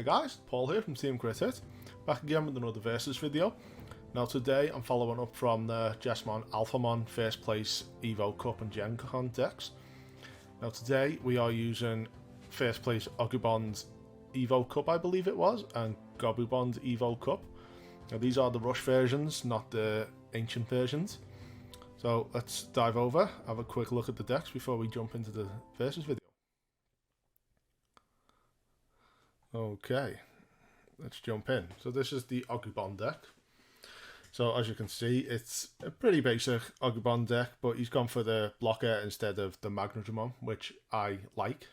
guys, Paul here from Team Crit Hit, back again with another Versus video. Now today I'm following up from the Digimon Alphamon First Place Evo Cup and Gen Con decks. Now today we are using First Place Agumon's Evo Cup, I believe it was, and Gabumon's Evo Cup. Now these are the Rush versions, not the ancient versions. So let's dive over, have a quick look at the decks before we jump into the Versus video. Okay, let's jump in. So this is the Agumon deck. So as you can see, it's a pretty basic Agumon deck, but he's gone for the blocker instead of the Magnadramon, which I like.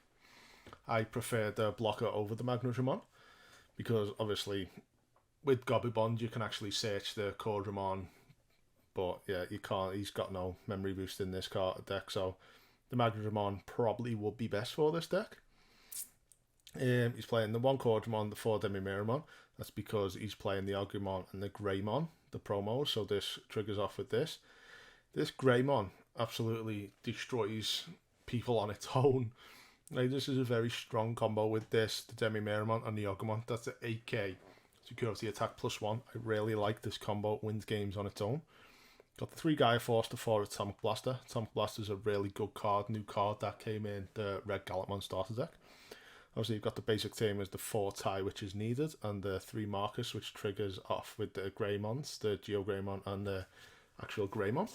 I prefer the blocker over the Magnadramon, because obviously with Gabumon you can actually search the Cordramon, but yeah, you can't. He's got no memory boost in this card deck, so the Magnadramon probably would be best for this deck. He's playing the 1 Cordramon, the 4 Demimeramon. That's because he's playing the Agumon and the Greymon, the promos, so this triggers off with this. This Greymon absolutely destroys people on its own. Like, this is a very strong combo with this, the Demimeramon and the Agumon. That's an 8k security attack +1. I really like this combo. It wins games on its own. Got the 3 Gaia Force, the 4 Atomic Blaster. Atomic Blaster is a really good card, new card that came in the Red Gabumon starter deck. Obviously, you've got the basic theme as the 4 tie, which is needed, and the 3 Marcus, which triggers off with the Greymons, the Geo Greymon, and the actual Greymon.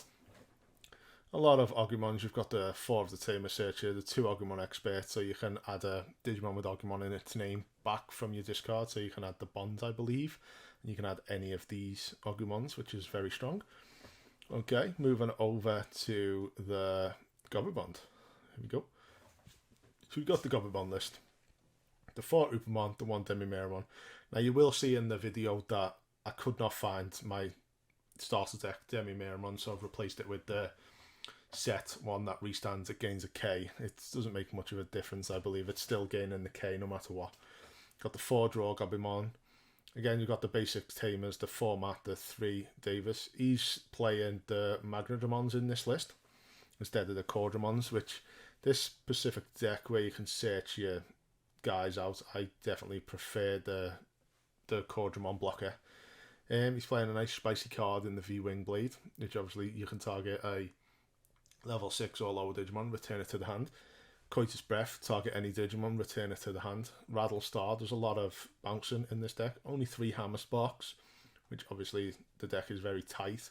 A lot of Agumons, you've got the 4 of the Tamer Searcher, the 2 Agumon Expert, so you can add a Digimon with Agumon in its name back from your discard, so you can add the Bond, I believe, and you can add any of these Agumons, which is very strong. Okay, moving over to the Gabumon. Here we go. So we've got the Gabumon list. The 4 Upamon, the 1 Demimeramon. Now you will see in the video that I could not find my starter deck Demimeramon, so I've replaced it with the set one that restands. It gains a K. It doesn't make much of a difference, I believe. It's still gaining the K no matter what. Got the 4 Draw Gabumon. Again, you've got the basic tamers, the 4 Matt, the 3 Davis. He's playing the Magnadramons in this list instead of the Cordramons, which this specific deck where you can search your guys out, I definitely prefer the Cordramon blocker. He's playing a nice spicy card in the V-Wing Blade, which obviously you can target a level 6 or lower Digimon, return it to the hand. Coitus Breath, target any Digimon, return it to the hand. Rattle Star, there's a lot of bouncing in this deck. Only 3 Hammer Sparks, which obviously the deck is very tight.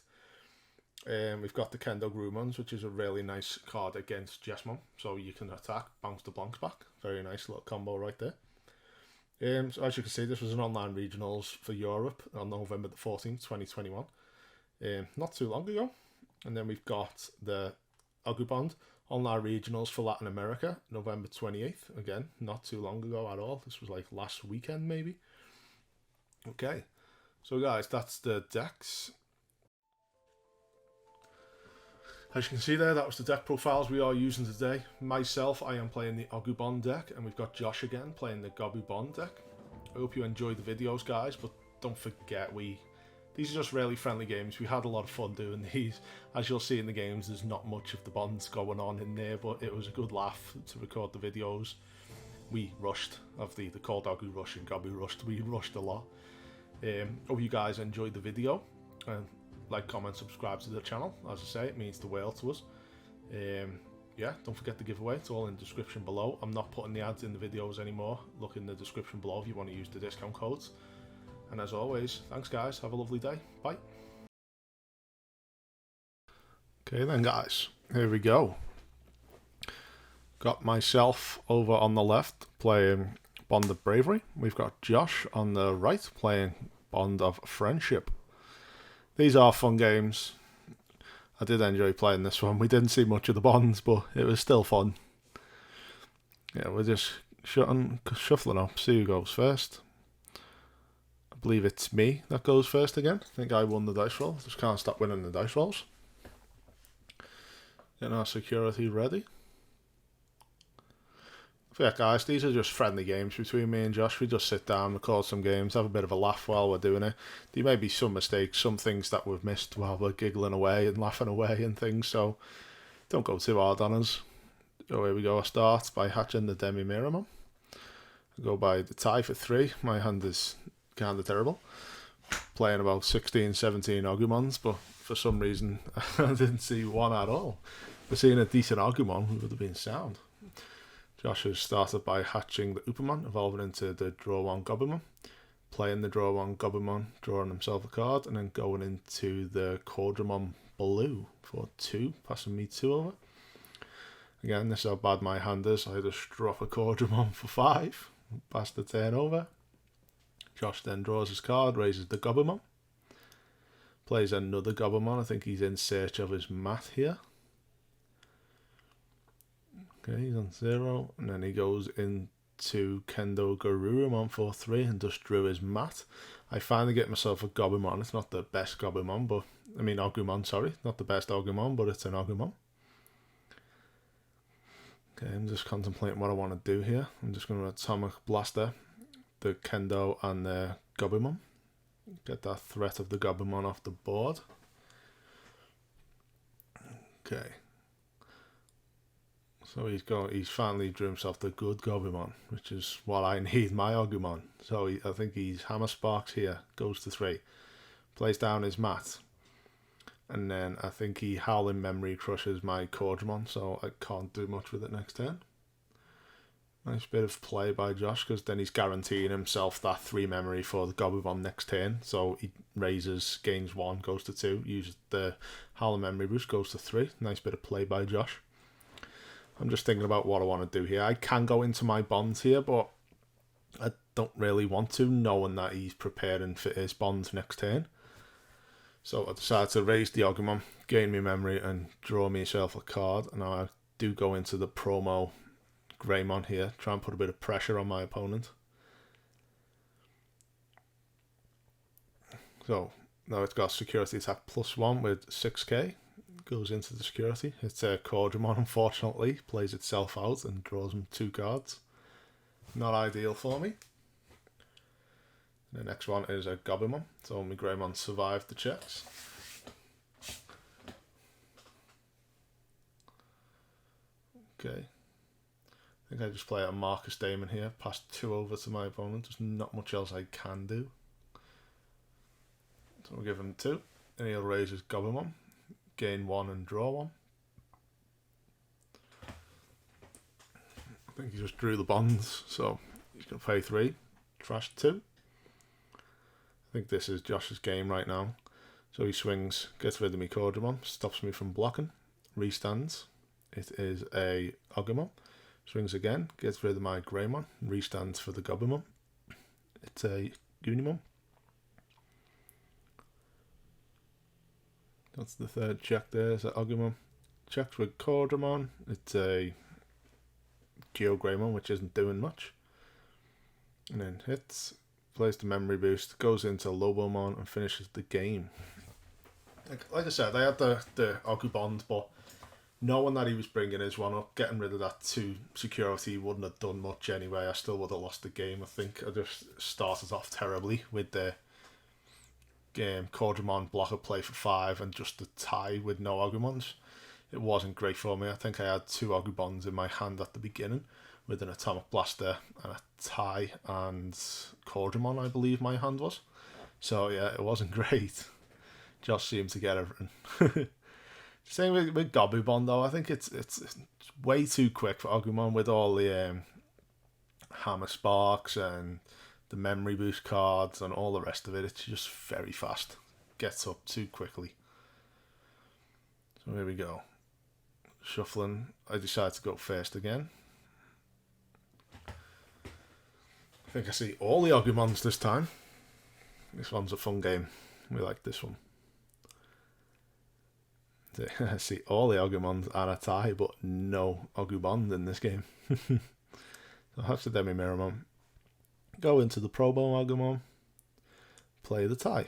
We've got the Kendo Grumons, which is a really nice card against Jesmon, so you can attack, bounce the blanks back. Very nice little combo right there. So as you can see, this was an online regionals for Europe on November the 14th, 2021. Not too long ago. And then we've got the Agumon online regionals for Latin America, November 28th. Again, not too long ago at all. This was like last weekend maybe. Okay, so guys, that's the decks. As you can see there, that was the deck profiles we are using today. Myself, I am playing the Agumon deck, and we've got Josh again playing the Gabumon deck. I hope you enjoyed the videos, guys, but don't forget, these are just really friendly games. We had a lot of fun doing these. As you'll see in the games, there's not much of the bonds going on in there, but it was a good laugh to record the videos. We rushed, of the called Agu Rush and Gabu rushed. We rushed a lot. Hope you guys enjoyed the video. Like, comment, subscribe to the channel. As I say, it means the world to us. Yeah, don't forget the giveaway. It's all in the description below. I'm not putting the ads in the videos anymore. Look in the description below if you want to use the discount codes. And as always, thanks guys. Have a lovely day. Bye. Okay then guys, here we go. Got myself over on the left playing Bond of Bravery. We've got Josh on the right playing Bond of Friendship. These are fun games. I did enjoy playing this one. We didn't see much of the bonds, but it was still fun. Yeah, we're just shuffling up, see who goes first. I believe it's me that goes first again. I think I won the dice roll. Just can't stop winning the dice rolls. Getting our security ready. Yeah, guys, these are just friendly games between me and Josh. We just sit down, record some games, have a bit of a laugh while we're doing it. There may be some mistakes, some things that we've missed while we're giggling away and laughing away and things, so don't go too hard on us. So here we go. I start by hatching the Demimeramon. Go by the tie for 3. My hand is kind of terrible. Playing about 16, 17 Agumons, but for some reason I didn't see one at all. But seeing a decent Agumon, we would have been sound. Josh has started by hatching the Upamon, evolving into the Draw 1 Gabumon. Playing the Draw 1 Gabumon, drawing himself a card, and then going into the Cordramon Blue for 2, passing me 2 over. Again, this is how bad my hand is. I just drop a Cordramon for 5, pass the turn over. Josh then draws his card, raises the Gabumon. Plays another Gabumon. I think he's in search of his mat here. Okay, he's on 0. And then he goes into Kendo Garurumon for 3 and just drew his mat. I finally get myself a Gabumon. It's not the best Gabumon, but... I mean Agumon, sorry. Not the best Agumon, but it's an Agumon. Okay, I'm just contemplating what I want to do here. I'm just going to Atomic Blaster the Kendo and the Gabumon. Get that threat of the Gabumon off the board. Okay. So he's finally drew himself the good Gabumon, which is what I need my Agumon. So I think he's Hammer Sparks here, goes to 3. Plays down his mat. And then I think he Howling Memory crushes my Cordramon, so I can't do much with it next turn. Nice bit of play by Josh, because then he's guaranteeing himself that 3 memory for the Gabumon next turn. So he raises, gains 1, goes to 2, uses the Howling Memory boost, goes to 3. Nice bit of play by Josh. I'm just thinking about what I want to do here. I can go into my bonds here, but I don't really want to, knowing that he's preparing for his bonds next turn. So I decided to raise the Agumon, gain me memory, and draw myself a card. And now I do go into the promo Greymon here, try and put a bit of pressure on my opponent. So now it's got security attack +1 with 6k. Goes into the security. It's a Cordramon, unfortunately, plays itself out and draws him 2 cards. Not ideal for me. The next one is a Gabumon, so my Greymon survived the checks. Okay. I think I just play a Marcus Damon here, pass 2 over to my opponent. There's not much else I can do. So we'll give him 2, and he'll raise his Gabumon. Gain 1 and draw 1. I think he just drew the bonds, so he's going to pay 3, trash 2. I think this is Josh's game right now. So he swings, gets rid of me Cordramon, stops me from blocking, restands. It is a Agumon. Swings again, gets rid of my Greymon, restands for the Gabumon. It's a Unimon. That's the third check there, is that Agumon. Checks with Cordramon. It's a Geo Greymon, which isn't doing much. And then hits, plays the memory boost, goes into Lobomon and finishes the game. Like I said, I had the Agumon, but knowing that he was bringing his one up, getting rid of that 2 security wouldn't have done much anyway. I still would have lost the game, I think. I just started off terribly with the Cordramon blocker play for 5 and just the tie with no Agumons. It wasn't great for me. I think I had 2 Agumons in my hand at the beginning with an Atomic Blaster and a tie and Cordramon, I believe my hand was. So yeah, it wasn't great. Just seemed to get everything. Same with Gabumon though. I think it's way too quick for Agumon with all the Hammer Sparks and the memory boost cards and all the rest of it. It's just very fast. Gets up too quickly. So here we go. Shuffling. I decided to go first again. I think I see all the Agumons this time. This one's a fun game. We like this one. I see all the Agumons and a tie, but no Agumon in this game. So that's the Demi Miramon. Go into the Probo Agumon. Play the tie.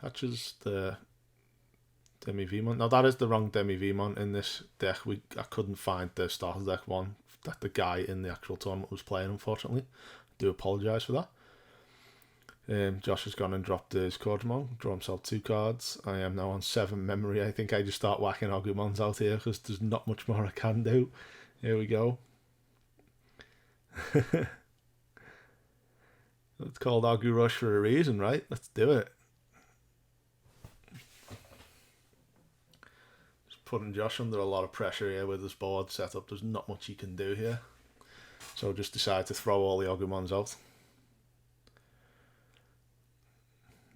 Hatches the Demi Vmon. Now that is the wrong Demi Vmon in this deck. I couldn't find the starter deck one that the guy in the actual tournament was playing, unfortunately. I do apologise for that. Josh has gone and dropped his Cordramon, draw himself 2 cards. I am now on 7 memory. I think I just start whacking Agumons out here because there's not much more I can do. Here we go. It's called Agu Rush for a reason, right? Let's do it. Just putting Josh under a lot of pressure here with this board set up. There's not much he can do here. So just decide to throw all the Agumons out.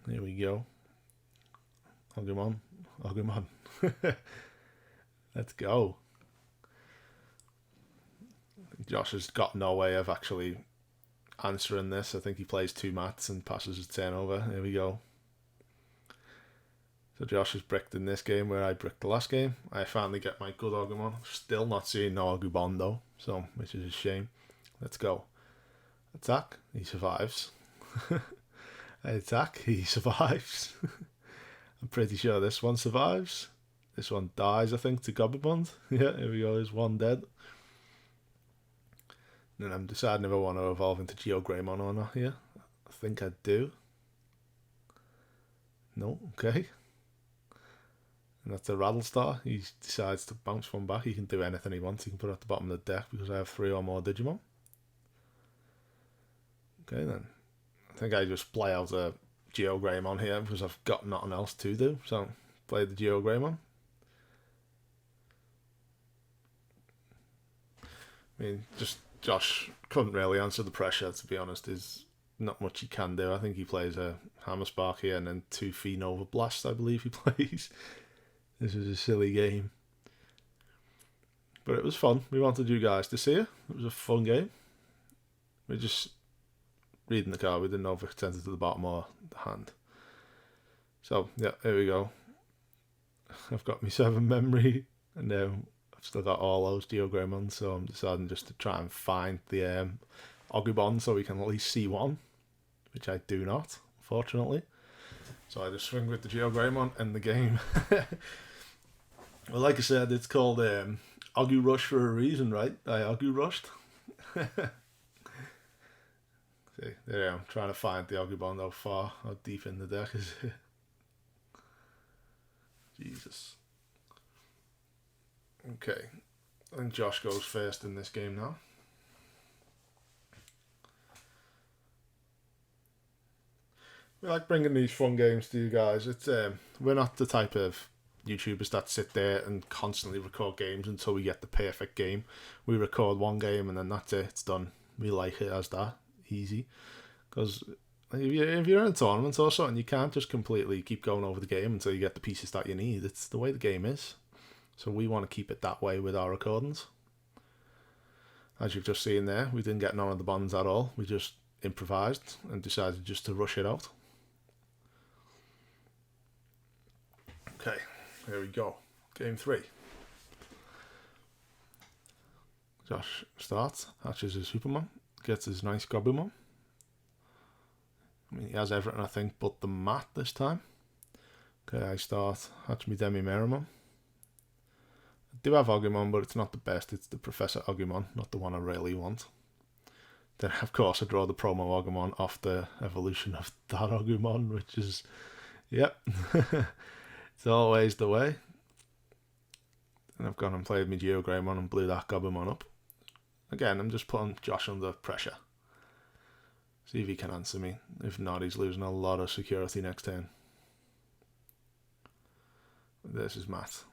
Here we go. Agumon. Agumon. Let's go. Josh has got no way of actually answering this. I think he plays 2 mats and passes his turn over. Here we go. So Josh has bricked in this game where I bricked the last game. I finally get my good Agumon. Still not seeing no Agumon though, so which is a shame. Let's go. Attack. He survives. I attack. He survives. I'm pretty sure this one survives. This one dies, I think, to Gabumon. Yeah, here we go. There's one dead. And I'm deciding if I want to evolve into Greymon or not here. I think I do. No, okay. And that's a Rattlestar. He decides to bounce one back. He can do anything he wants. He can put it at the bottom of the deck because I have 3 or more Digimon. Okay then. I think I just play out a Greymon here because I've got nothing else to do. So play the Greymon. I mean, just Josh couldn't really answer the pressure, to be honest. There's not much he can do. I think he plays a Hammer Spark here and then 2 Nova Blast, I believe he plays. This was a silly game. But it was fun. We wanted you guys to see it. It was a fun game. We're just reading the card. We didn't know if it sent it to the bottom or the hand. So, yeah, here we go. I've got my 7 memory. And now I've still got all those Greymon, so I'm deciding just to try and find the Agumon so we can at least see one, which I do not, unfortunately. So I just swing with the Greymon and the game. Well, like I said, it's called Agu Rush for a reason, right? I Agu Rushed. See, there I am, trying to find the Agumon. How deep in the deck is it? Jesus. Okay, I think Josh goes first in this game now. We like bringing these fun games to you guys. It's we're not the type of YouTubers that sit there and constantly record games until we get the perfect game. We record one game and then that's it. It's done. We like it as that. Easy. Because if you're in a tournament or something, you can't just completely keep going over the game until you get the pieces that you need. It's the way the game is. So we want to keep it that way with our recordings. As you've just seen there, we didn't get none of the bonds at all. We just improvised and decided just to rush it out. Okay, here we go. Game 3. Josh starts, hatches his Superman, gets his nice Gabumon. I mean, he has everything, I think, but the mat this time. Okay, I start, hatch me Demi Meramon. I do have Agumon, but it's not the best. It's the Professor Agumon, not the one I really want. Then, of course, I draw the promo Agumon off the evolution of that Agumon, which is, yep, it's always the way. And I've gone and played my Greymon and blew that Gabumon up. Again, I'm just putting Josh under pressure. See if he can answer me. If not, he's losing a lot of security next turn. This is Matt.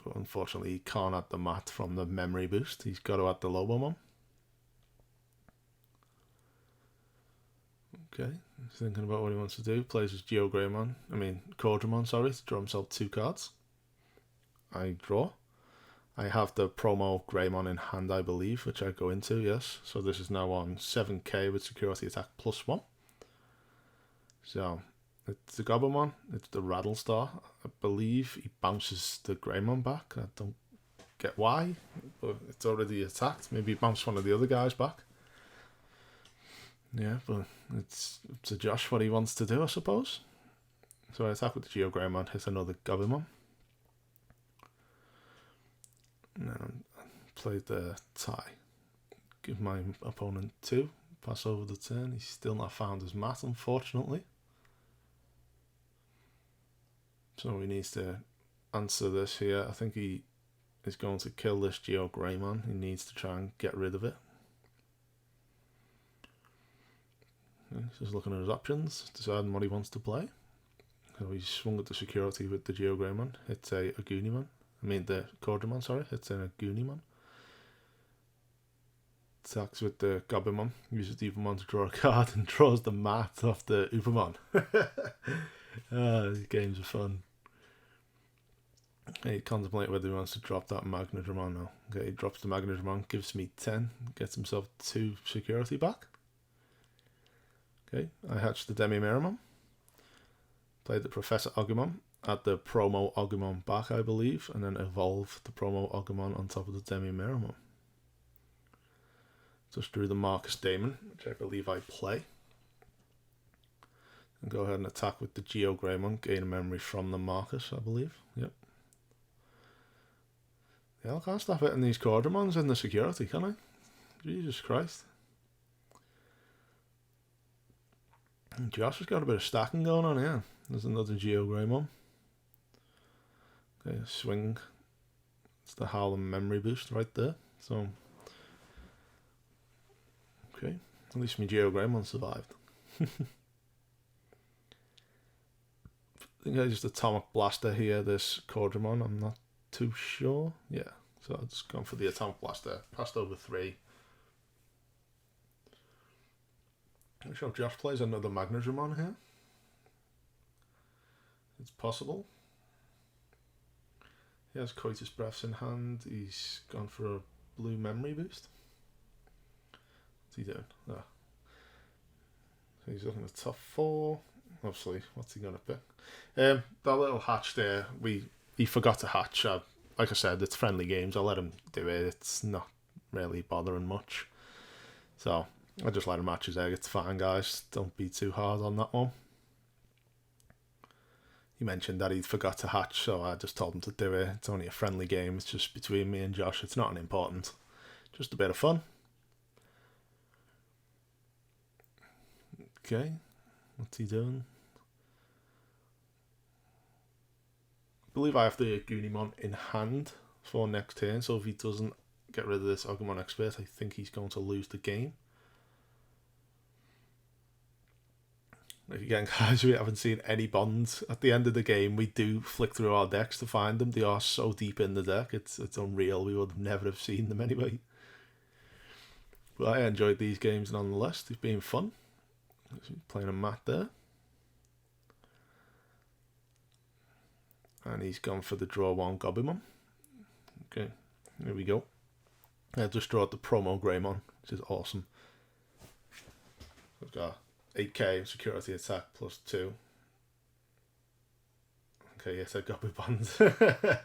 But unfortunately, he can't add the Matt from the memory boost. He's got to add the Lobomon. Okay, he's thinking about what he wants to do. Plays his Cordramon, sorry, to draw himself 2 cards. I draw. I have the promo Greymon in hand, I believe, which I go into, yes. So this is now on 7k with security attack +1. So, it's the Gabumon, it's the Rattlestar. I believe he bounces the Greymon back. I don't get why, but it's already attacked. Maybe he bounced one of the other guys back. Yeah, but it's up to Josh what he wants to do, I suppose. So I attack with the Greymon, hit another Gabumon. And then I play the tie. Give my opponent 2. Pass over the turn. He's still not found his mat, unfortunately. So he needs to answer this here. I think he is going to kill this Greymon. He needs to try and get rid of it. He's just looking at his options, deciding what he wants to play. So he swung at the security with the Geogreymon. It's a Agumon. I mean the Cordramon, sorry. It's an Agumon. Attacks with the Gabumon. Uses the Upamon to draw a card and draws the mat off the Upamon. These games are fun. Okay, contemplate whether he wants to drop that Magnadramon now. Okay, he drops the Magnadramon, gives me 10, gets himself 2 security back. Okay, I hatched the Demi-Meramon. Played the Professor Agumon, add the promo Agumon back, I believe, and then evolve the promo Agumon on top of the Demi-Meramon. Just drew the Marcus Damon, which I believe I play. And go ahead and attack with the Geogreymon, gain a memory from the Marcus, I believe. Yep. Yeah, I can't stop hitting these Cordramons in the security, can I? Jesus Christ. And Josh has got a bit of stacking going on here. There's another Geogreymon. Okay, swing. It's the Harlem memory boost right there. So, okay, at least my Geogreymon survived. I think I just Atomic Blaster here, this Cordramon. I'm not too sure. Yeah, so I've just gone for the Atomic Blaster. Passed over 3. I'm sure Josh plays another Magnadramon here. It's possible. He has Coitus Breaths in hand. He's gone for a blue memory boost. What's he doing? So he's looking at the top 4. Obviously, what's he going to pick? That little hatch there, he forgot to hatch. Like I said, it's friendly games. I'll let him do it. It's not really bothering much. So I just let him hatch his egg. It's fine, guys. Don't be too hard on that one. He mentioned that he forgot to hatch, so I just told him to do it. It's only a friendly game. It's just between me and Josh. It's not important. Just a bit of fun. Okay. What's he doing? I believe I have the Agumon in hand for next turn, so if he doesn't get rid of this Agumon Expert, I think he's going to lose the game. Again, guys, we haven't seen any bonds. At the end of the game, we do flick through our decks to find them. They are so deep in the deck, it's unreal. We would never have seen them anyway. But I enjoyed these games nonetheless. They've been fun. Playing a mat there. And he's gone for the draw 1 Gabumon. Okay, here we go. I just draw the promo Greymon, which is awesome. We've got 8k security attack plus 2. Okay, yes, I Gabumon.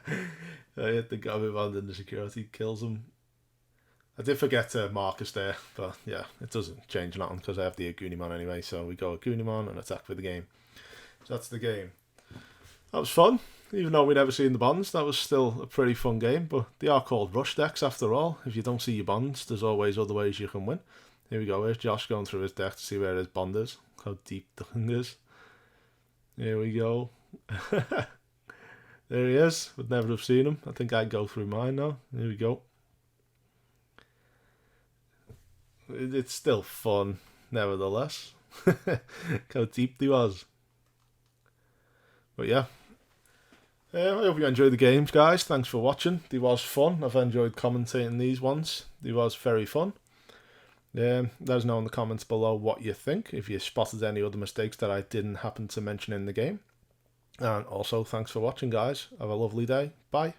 I hit the Gabumon and the security kills him. I did forget to Marcus there, but yeah, it doesn't change nothing because I have the Agumon anyway. So we go Agumon and attack for the game. So that's the game. That was fun. Even though we'd never seen the bonds, that was still a pretty fun game. But they are called rush decks after all. If you don't see your bonds, there's always other ways you can win. Here we go. Here's Josh going through his deck to see where his bond is. How deep the thing is. Here we go. There he is. Would never have seen him. I think I'd go through mine now. Here we go. It's still fun, nevertheless. How deep he was. But yeah. I hope you enjoyed the games, guys. Thanks for watching. They was fun. I've enjoyed commentating these ones. They was very fun. Let us know in the comments below what you think. If you spotted any other mistakes that I didn't happen to mention in the game. And also, thanks for watching, guys. Have a lovely day. Bye.